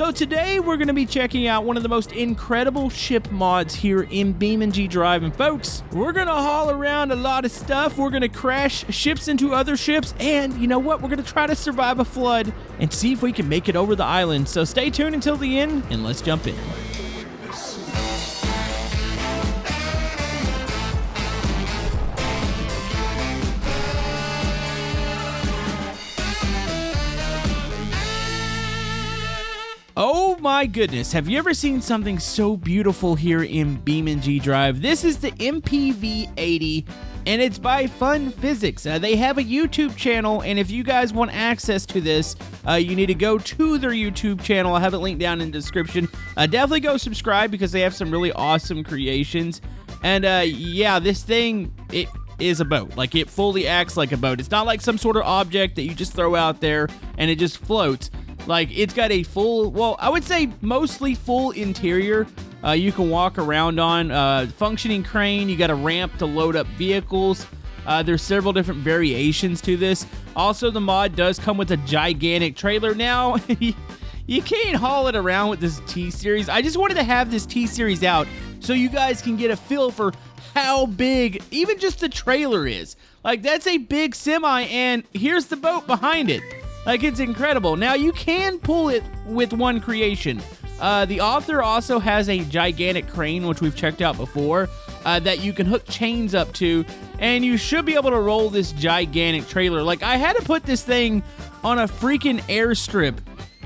So today we're going to be checking out one of the most incredible ship mods here in BeamNG Drive. And folks, we're going to haul around a lot of stuff. We're going to crash ships into other ships. And you know what? We're going to try to survive a flood and see if we can make it over the island. So stay tuned until the end and let's jump in. Oh my goodness, have you ever seen something so beautiful here in BeamNG Drive? This is the MPV-80, and it's by Fun Physics. They have a YouTube channel, and if you guys want access to this, you need to go to their YouTube channel. I have it linked down in the description. Definitely go subscribe because they have some really awesome creations. And yeah, this thing, it is a boat. Like, it fully acts like a boat. It's not like some sort of object that you just throw out there and it just floats. Like, it's got a full, well, I would say mostly full interior you can walk around on. Functioning crane, you got a ramp to load up vehicles. There's several different variations to this. Also, the mod does come with a gigantic trailer. Now, you can't haul it around with this T-Series. I just wanted to have this T-Series out so you guys can get a feel for how big even just the trailer is. Like, that's a big semi, and here's the boat behind it. Like, it's incredible. Now, you can pull it with one creation. The author also has a gigantic crane, which we've checked out before, that you can hook chains up to, and you should be able to roll this gigantic trailer. Like, I had to put this thing on a freaking airstrip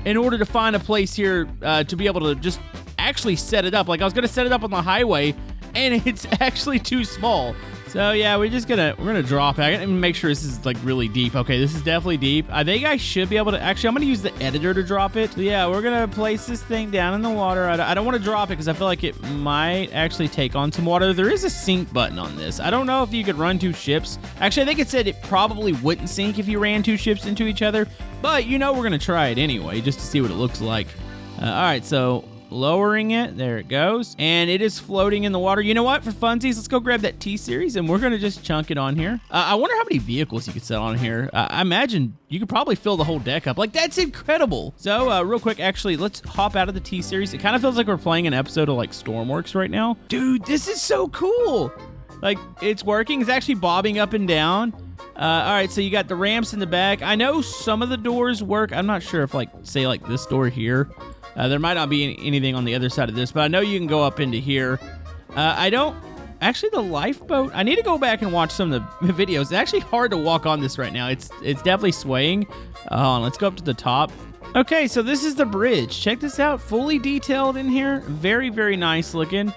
in order to find a place here to be able to just actually set it up. Like, I was going to set it up on the highway, and it's actually too small. So yeah, we're gonna drop it. I gotta make sure this is like really deep. Okay, this is definitely deep. I think I should be able to, actually, I'm gonna use the editor to drop it. So yeah, we're gonna place this thing down in the water. I don't want to drop it because I feel like it might actually take on some water. There is a sink button on this. I don't know if you could run two ships. Actually, I think it said it probably wouldn't sink if you ran two ships into each other, but you know, we're gonna try it anyway just to see what it looks like. All right, so lowering it, there it goes, and it is floating in the water. You know what, for funsies, let's go grab that T-Series and we're gonna just chunk it on here. I wonder how many vehicles you could set on here. I imagine you could probably fill the whole deck up. Like, that's incredible. So real quick, actually, let's hop out of the T-Series. It kind of feels like we're playing an episode of like Stormworks right now. Dude, this is so cool. Like, it's working. It's actually bobbing up and down. All right, so you got the ramps in the back. I know some of the doors work. I'm not sure if, like, say like this door here, there might not be anything on the other side of this, but I know you can go up into here. I don't... Actually, the lifeboat... I need to go back and watch some of the videos. It's actually hard to walk on this right now. It's definitely swaying. Let's go up to the top. Okay, so this is the bridge. Check this out. Fully detailed in here. Very, very nice looking.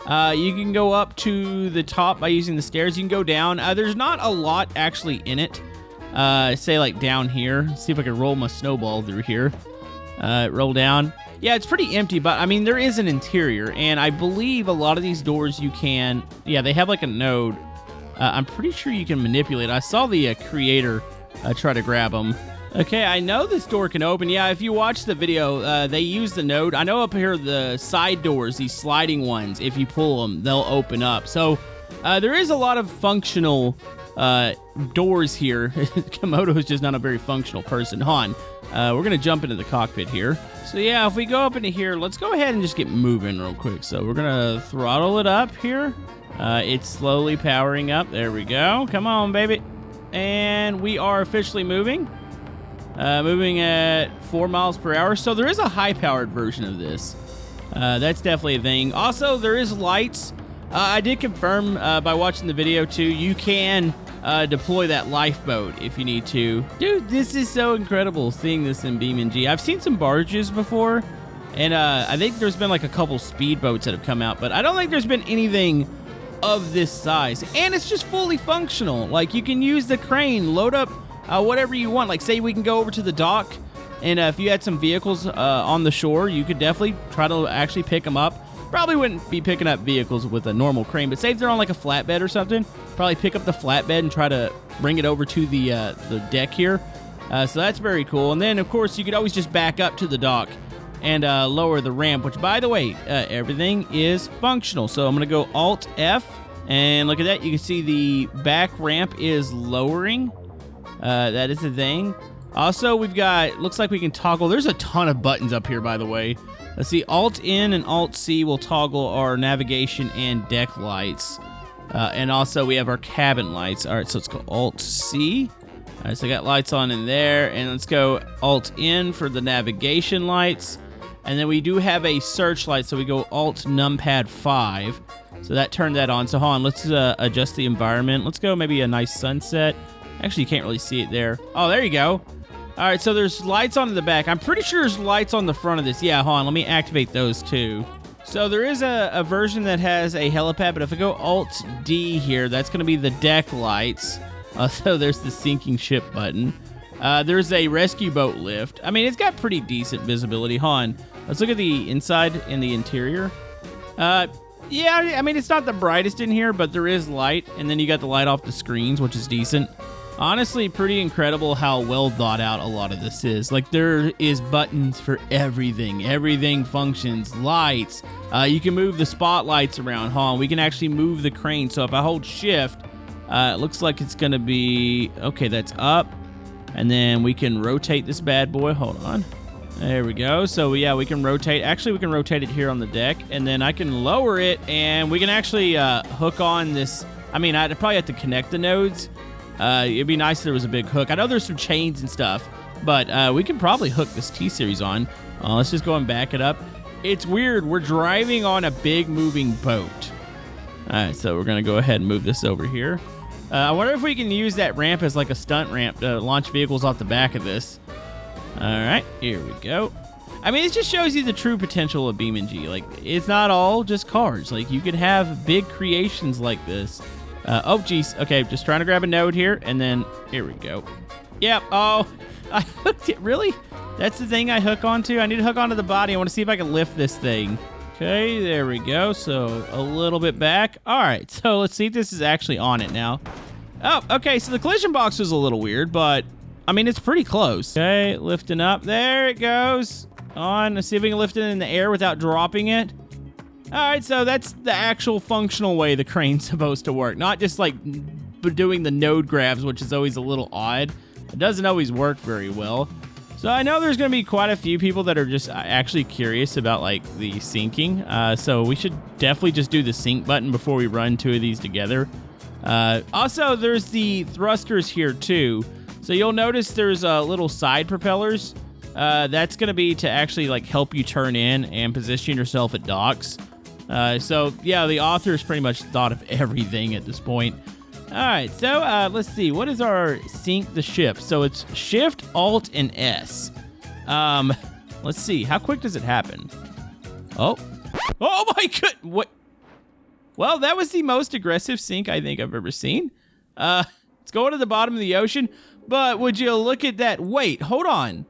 You can go up to the top by using the stairs. You can go down. There's not a lot actually in it. Say, like, down here. See if I can roll my snowball through here. Roll down. Yeah, it's pretty empty, but I mean, there is an interior, and I believe a lot of these doors you can, yeah, they have like a node. I'm pretty sure you can manipulate. I saw the creator try to grab them. Okay, I know this door can open. Yeah, if you watch the video, they use the node. I know up here, the side doors, these sliding ones, if you pull them, they'll open up. So there is a lot of functional doors here. Camodo is just not a very functional person. Han, we're going to jump into the cockpit here. So yeah, if we go up into here, let's go ahead and just get moving real quick. So we're going to throttle it up here. It's slowly powering up. There we go. Come on, baby. And we are officially moving. Moving at 4 miles per hour. So there is a high-powered version of this. That's definitely a thing. Also, there is lights. I did confirm by watching the video, too. You can deploy that lifeboat if you need to. Dude, this is so incredible seeing this in BeamNG. I've seen some barges before, and I think there's been like a couple speedboats that have come out, but I don't think there's been anything of this size. And it's just fully functional. Like, you can use the crane, load up whatever you want. Like, say we can go over to the dock, and if you had some vehicles on the shore, you could definitely try to actually pick them up. Probably wouldn't be picking up vehicles with a normal crane, but say if they're on like a flatbed or something, probably pick up the flatbed and try to bring it over to the deck here. So that's very cool. And then, of course, you could always just back up to the dock and lower the ramp, which, by the way, everything is functional. So I'm going to go Alt-F, and look at that. You can see the back ramp is lowering. That is the thing. Also, we've got, looks like we can toggle. There's a ton of buttons up here, by the way. Let's see, Alt-N and Alt-C will toggle our navigation and deck lights. And also, we have our cabin lights. All right, so let's go Alt-C. All right, so I got lights on in there. And let's go Alt-N for the navigation lights. And then we do have a search light, so we go Alt-Numpad 5. So that turned that on. So hold on, let's adjust the environment. Let's go maybe a nice sunset. Actually, you can't really see it there. Oh, there you go. All right, so there's lights on the back. I'm pretty sure there's lights on the front of this. Yeah, hold on, let me activate those too. So there is a version that has a helipad, but if I go Alt-D here, that's gonna be the deck lights. So there's the sinking ship button. There's a rescue boat lift. I mean, it's got pretty decent visibility. Hold on, let's look at the inside and the interior. Yeah, I mean, it's not the brightest in here, but there is light, and then you got the light off the screens, which is decent. Honestly, pretty incredible how well thought out a lot of this is. Like, there is buttons for everything. Everything functions. Lights. You can move the spotlights around. Hold on, we can actually move the crane. So if I hold shift, it looks like it's going to be... Okay, that's up. And then we can rotate this bad boy. Hold on. There we go. So, yeah, we can rotate. Actually, we can rotate it here on the deck. And then I can lower it, and we can actually hook on this... I mean, I'd probably have to connect the nodes. It'd be nice if there was a big hook. I know there's some chains and stuff, but we can probably hook this T-Series on. Let's just go and back it up. It's weird. We're driving on a big moving boat. All right, so we're going to go ahead and move this over here. I wonder if we can use that ramp as like a stunt ramp to launch vehicles off the back of this. All right, here we go. I mean, it just shows you the true potential of BeamNG. Like, it's not all just cars. Like, you could have big creations like this. Oh, geez. Okay, just trying to grab a node here, and then here we go. Yep. Oh, I hooked it. Really? That's the thing I hook onto? I need to hook onto the body. I want to see if I can lift this thing. Okay, there we go. So a little bit back. All right, so let's see if this is actually on it now. Oh, okay, so the collision box was a little weird, but, I mean, it's pretty close. Okay, lifting up. There it goes. On. Let's see if we can lift it in the air without dropping it. All right, so that's the actual functional way the crane's supposed to work. Not just like doing the node grabs, which is always a little odd. It doesn't always work very well. So I know there's going to be quite a few people that are just actually curious about like the syncing. So we should definitely just do the sync button before we run two of these together. Also, there's the thrusters here too. So you'll notice there's little side propellers. That's going to be to actually like help you turn in and position yourself at docks. So, yeah, the author's pretty much thought of everything at this point. All right, so let's see. What is our sync the ship? So it's Shift, Alt, and S. Let's see. How quick does it happen? Oh. Oh, my God. What? Well, that was the most aggressive sync I think I've ever seen. It's going to the bottom of the ocean. But would you look at that? Wait, hold on.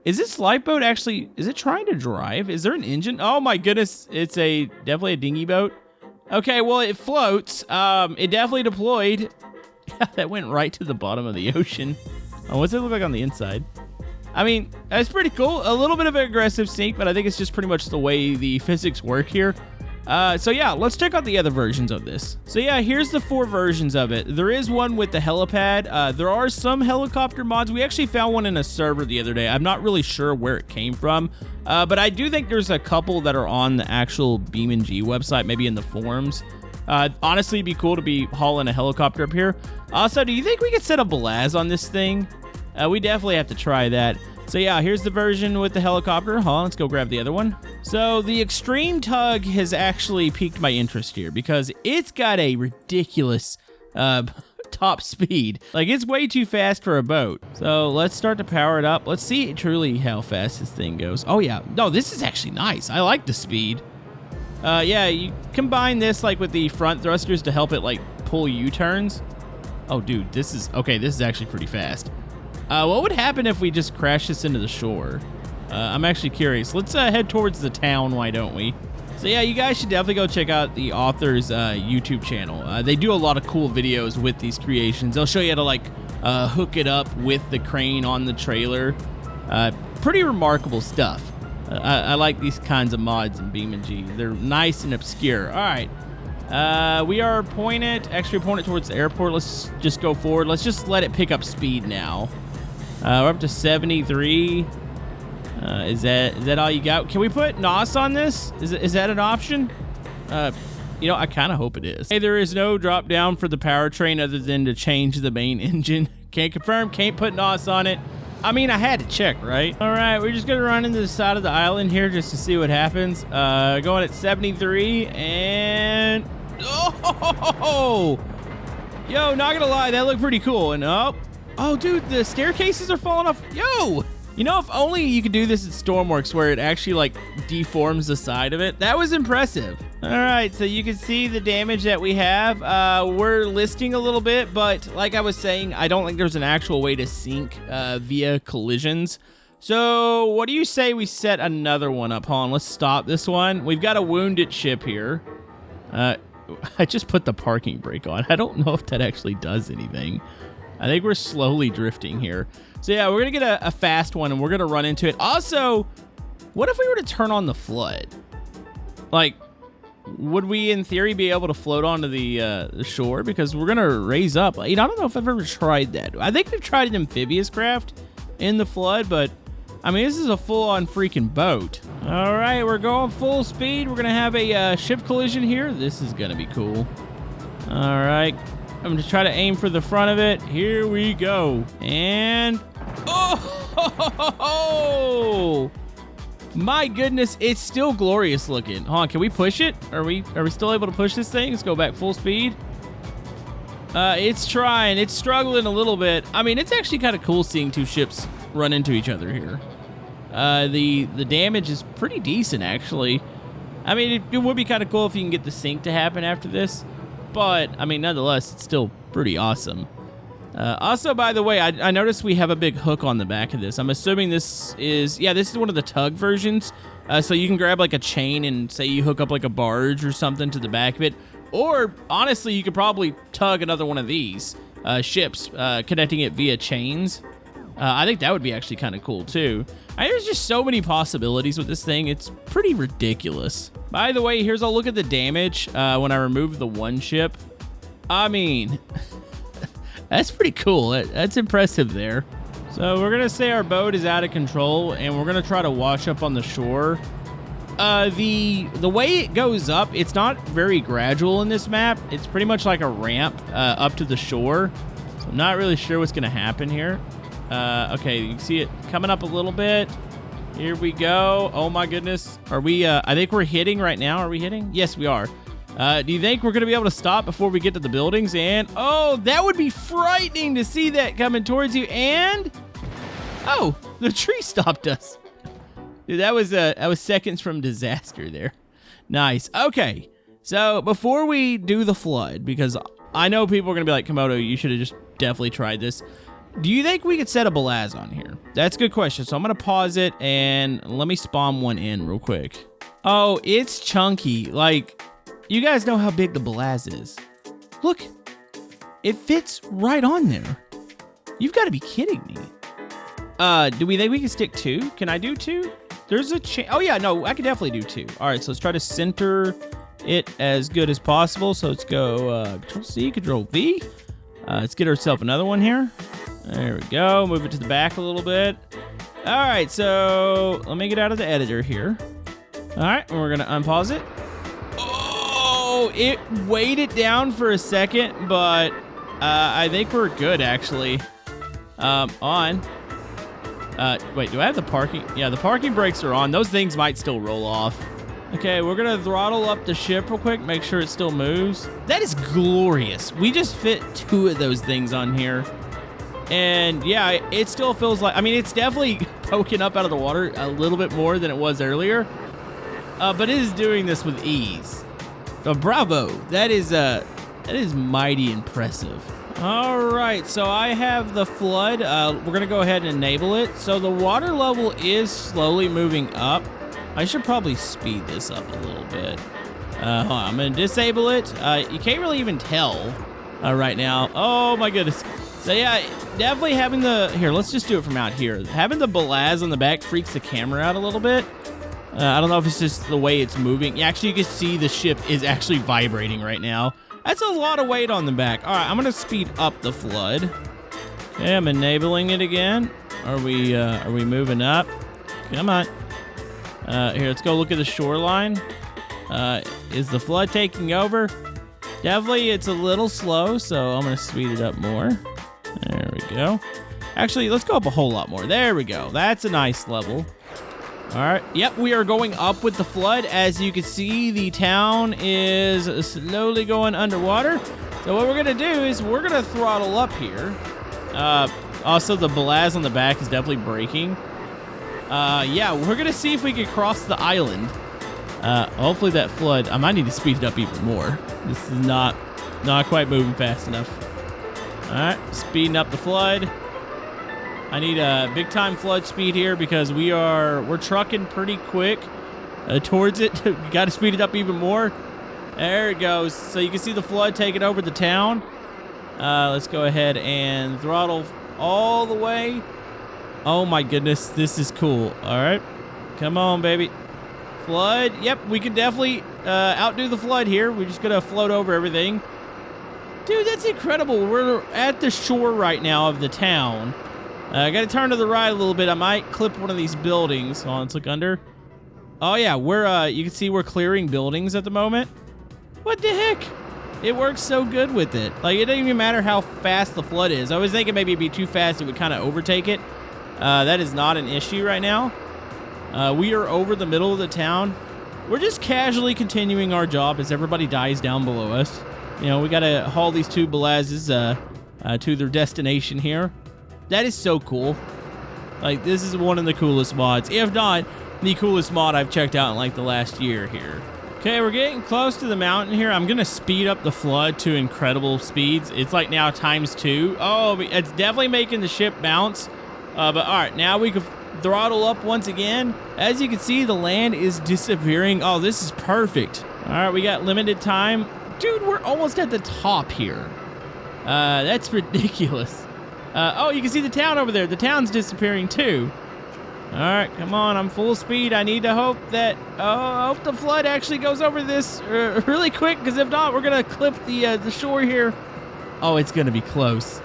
Is this lifeboat actually, is it trying to drive? Is there an engine? Oh my goodness, it's definitely a dinghy boat. Okay, well it floats. It definitely deployed. That went right to the bottom of the ocean. Oh, what's it look like on the inside? I mean, that's pretty cool. A little bit of an aggressive sync, but I think it's just pretty much the way the physics work here. So yeah, let's check out the other versions of this. So yeah, here's the 4 versions of it. There is one with the helipad. There are some helicopter mods. We actually found one in a server the other day. I'm not really sure where it came from, but I do think there's a couple that are on the actual BeamNG website, maybe in the forums. Honestly, it'd be cool to be hauling a helicopter up here. Also, do you think we could set a Belaz on this thing? We definitely have to try that. So yeah, here's the version with the helicopter. Hold on, let's go grab the other one. So the Extreme Tug has actually piqued my interest here because it's got a ridiculous top speed. Like, it's way too fast for a boat. So let's start to power it up. Let's see truly how fast this thing goes. Oh yeah, no, this is actually nice. I like the speed. Yeah, you combine this like with the front thrusters to help it like pull U-turns. Oh dude, this is actually pretty fast. What would happen if we just crash this into the shore? I'm actually curious. Let's head towards the town, why don't we? So yeah, you guys should definitely go check out the author's YouTube channel. They do a lot of cool videos with these creations. They'll show you how to like hook it up with the crane on the trailer. Pretty remarkable stuff. I like these kinds of mods in BeamNG. They're nice and obscure. All right. We are pointed towards the airport. Let's just go forward. Let's just let it pick up speed now. We're up to 73. Is that all you got? Can we put NOS on this? Is that an option? You know, I kind of hope it is. Hey, there is no drop down for the powertrain other than to change the main engine. Can't confirm, can't put NOS on it. I mean, I had to check, right? All right, we're just gonna run into the side of the island here just to see what happens. Going at 73 and... Oh! Yo, not gonna lie, that looked pretty cool. And oh, dude, the staircases are falling off. Yo! You know, if only you could do this at Stormworks where it actually, like, deforms the side of it. That was impressive. All right, so you can see the damage that we have. We're listing a little bit, but like I was saying, I don't think there's an actual way to sync via collisions. So what do you say we set another one up? Hold on, let's stop this one. We've got a wounded ship here. I just put the parking brake on. I don't know if that actually does anything. I think we're slowly drifting here. So yeah, we're gonna get a fast one and we're gonna run into it. Also, what if we were to turn on the flood? Like, would we in theory be able to float onto the shore? Because we're gonna raise up. You know, I don't know if I've ever tried that. I think we've tried an amphibious craft in the flood, but I mean, this is a full-on freaking boat. All right, we're going full speed. We're gonna have a ship collision here. This is gonna be cool. All right. I'm going to try to aim for the front of it. Here we go. And... Oh! My goodness, it's still glorious looking. Hold on, can we push it? Are we still able to push this thing? Let's go back full speed. It's trying. It's struggling a little bit. I mean, it's actually kind of cool seeing two ships run into each other here. The damage is pretty decent, actually. I mean, it would be kind of cool if you can get the sync to happen after this. But, I mean, nonetheless, it's still pretty awesome. Also, by the way, I noticed we have a big hook on the back of this. I'm assuming this is... Yeah, this is one of the tug versions. So you can grab, like, a chain and, say, you hook up, like, a barge or something to the back of it. Or, honestly, you could probably tug another one of these ships, connecting it via chains. I think that would be actually kind of cool, too. There's just so many possibilities with this thing. It's pretty ridiculous. By the way, here's a look at the damage when I remove the one ship. I mean, that's pretty cool. That's impressive there. So we're going to say our boat is out of control, and we're going to try to wash up on the shore. The way it goes up, it's not very gradual in this map. It's pretty much like a ramp up to the shore. So I'm not really sure what's going to happen here. Okay, you can see it coming up a little bit. Here we go. Oh my goodness. Are we, I think we're hitting right now. Are we hitting? Yes, we are. Do you think we're going to be able to stop before we get to the buildings? And, oh, that would be frightening to see that coming towards you. And, oh, the tree stopped us. Dude, that was seconds from disaster there. Nice. Okay, so before we do the flood, because I know people are going to be like, Camodo, you should have just definitely tried this. Do you think we could set a Belaz on here? That's a good question. So I'm going to pause it and let me spawn one in real quick. Oh, it's chunky. Like, you guys know how big the Belaz is. Look, it fits right on there. You've got to be kidding me. Do we think we can stick two? Can I do two? There's a chance. Oh, yeah, no, I can definitely do two. All right, so let's try to center it as good as possible. So let's go Control C, Control V. Let's get ourselves another one here. There we go. Move it to the back a little bit. All right, so let me get out of the editor here. All right, and we're going to unpause it. Oh, it weighed it down for a second, but I think we're good, actually. On. Wait, do I have the parking? Yeah, the parking brakes are on. Those things might still roll off. Okay, we're going to throttle up the ship real quick, make sure it still moves. That is glorious. We just fit two of those things on here. And yeah, it still feels like, I mean, it's definitely poking up out of the water a little bit more than it was earlier. But it is doing this with ease. So bravo. That is mighty impressive. All right, so I have the flood. We're going to go ahead and enable it. So the water level is slowly moving up. I should probably speed this up a little bit. Hold on, I'm going to disable it. You can't really even tell right now. Oh, my goodness. So, yeah, definitely having the... Here, let's just do it from out here. Having the Belaz on the back freaks the camera out a little bit. I don't know if it's just the way it's moving. Actually, you can see the ship is actually vibrating right now. That's a lot of weight on the back. All right, I'm going to speed up the flood. Okay, I'm enabling it again. Are we moving up? Come on. Here, let's go look at the shoreline. Is the flood taking over? Definitely, it's a little slow, so I'm gonna speed it up more. There we go. Actually, let's go up a whole lot more. There we go. That's a nice level. All right. Yep, we are going up with the flood. As you can see, the town is slowly going underwater. So what we're gonna do is we're gonna throttle up here. Also, the Belaz on the back is definitely breaking. Yeah, we're gonna see if we can cross the island. Hopefully that flood, I might need to speed it up even more. This is not quite moving fast enough. All right, speeding up the flood. I need a big time flood speed here because we're trucking pretty quick towards it. Got to speed it up even more. There it goes. So you can see the flood taking over the town. Let's go ahead and throttle all the way. Oh my goodness, this is cool. All right, come on, baby. Flood. Yep, we can definitely outdo the flood here. We're just gonna float over everything. Dude, that's incredible. We're at the shore right now of the town. I gotta turn to the right a little bit. I might clip one of these buildings. Hold on, let's look under. Oh yeah, you can see we're clearing buildings at the moment. What the heck? It works so good with it. Like, it doesn't even matter how fast the flood is. I was thinking maybe it'd be too fast, it would kind of overtake it. That is not an issue right now. We are over the middle of the town. We're just casually continuing our job as everybody dies down below us. You know, we gotta haul these two Belazes to their destination here. That is so cool. Like, this is one of the coolest mods, if not the coolest mod I've checked out in like the last year here. Okay, we're getting close to the mountain here. I'm gonna speed up the flood to incredible speeds. It's like now ×2. Oh, it's definitely making the ship bounce. But all right, now we can throttle up once again. As you can see, the land is disappearing. Oh, this is perfect. All right, we got limited time. Dude, we're almost at the top here. That's ridiculous. Oh, you can see the town over there. The town's disappearing too. All right, come on. I'm full speed. I need to hope that... I hope the flood actually goes over this really quick, because if not, we're going to clip the shore here. Oh, it's going to be close.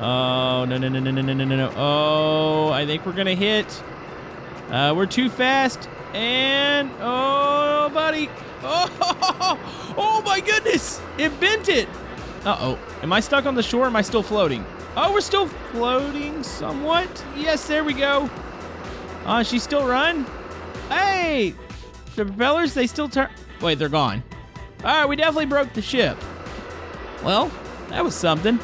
Oh, no. Oh, I think we're going to hit. We're too fast. And... Oh, buddy. Oh, my goodness. It bent it. Uh-oh. Am I stuck on the shore or am I still floating? Oh, we're still floating somewhat. Yes, there we go. She's still run? Hey! The propellers, they still turn... Wait, they're gone. All right, we definitely broke the ship. Well, that was something.